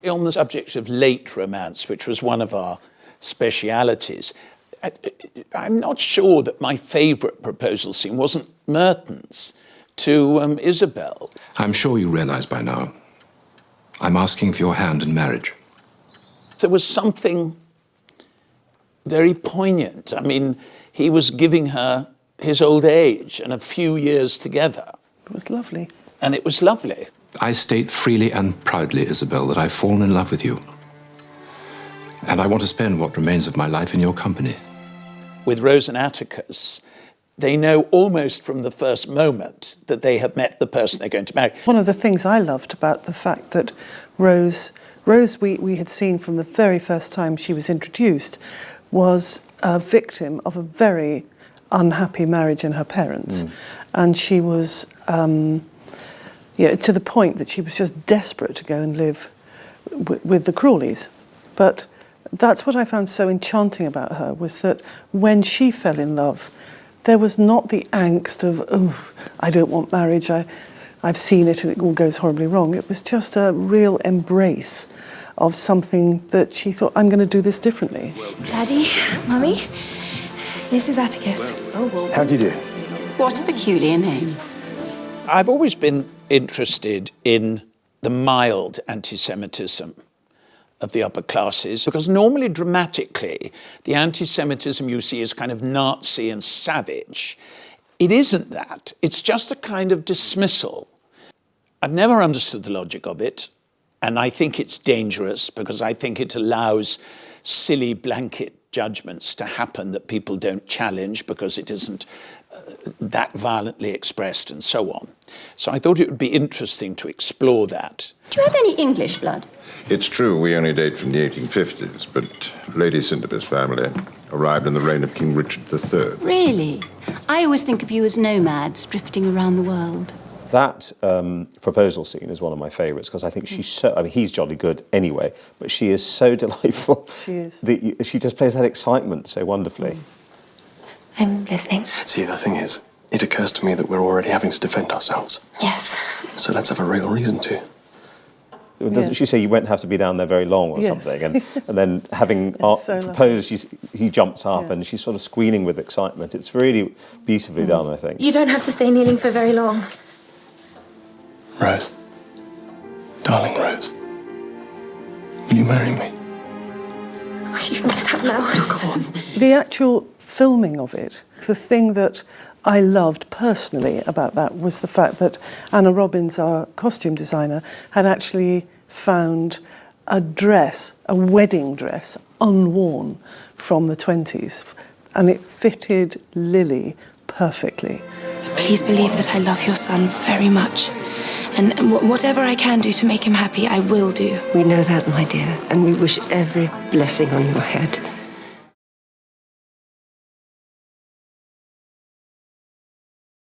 On the subject of late romance, which was one of our specialities, I'm not sure that my favourite proposal scene wasn't Merton's to Isobel. I'm sure you realise by now, I'm asking for your hand in marriage. There was something very poignant. I mean, he was giving her his old age and a few years together. It was lovely. And it was lovely. I state freely and proudly, Isobel, that I've fallen in love with you. And I want to spend what remains of my life in your company. With Rose and Atticus, they know almost from the first moment that they have met the person they're going to marry. One of the things I loved about the fact that Rose we had seen from the very first time she was introduced, was a victim of a very unhappy marriage in her parents. And she was, to the point that she was just desperate to go and live with the Crawleys. But that's what I found so enchanting about her, was that when she fell in love, there was not the angst of, oh, I don't want marriage, I've seen it and it all goes horribly wrong. It was just a real embrace of something that she thought, I'm going to do this differently. Daddy, Mummy, this is Atticus. How do you do? What a peculiar name. I've always been interested in the mild anti-Semitism of the upper classes, because normally, dramatically, the anti-Semitism you see is kind of Nazi and savage. It isn't that. It's just a kind of dismissal. I've never understood the logic of it, and I think it's dangerous because I think it allows silly blanket judgments to happen that people don't challenge because it isn't that violently expressed and so on. So I thought it would be interesting to explore that. Do you have any English blood? It's true, we only date from the 1850s, but Lady Syntabus family arrived in the reign of King Richard III. Really? I always think of you as nomads drifting around the world. That proposal scene is one of my favourites because I think she's so... I mean, he's jolly good anyway, but she is so delightful. She is. She just plays that excitement so wonderfully. I'm listening. See, the thing is, it occurs to me that we're already having to defend ourselves. Yes. So let's have a real reason to. Doesn't she say you won't have to be down there very long or something? And then having proposed, he jumps up and she's sort of squealing with excitement. It's really beautifully done, I think. You don't have to stay kneeling for very long. Rose. Darling Rose. Will you marry me? You can get up now. Come on. The actual filming of it, the thing that I loved personally about that was the fact that Anna Robbins, our costume designer, had actually found a dress, a wedding dress, unworn from the 20s, and it fitted Lily perfectly. Please believe that I love your son very much. And whatever I can do to make him happy, I will do. We know that, my dear, and we wish every blessing on your head.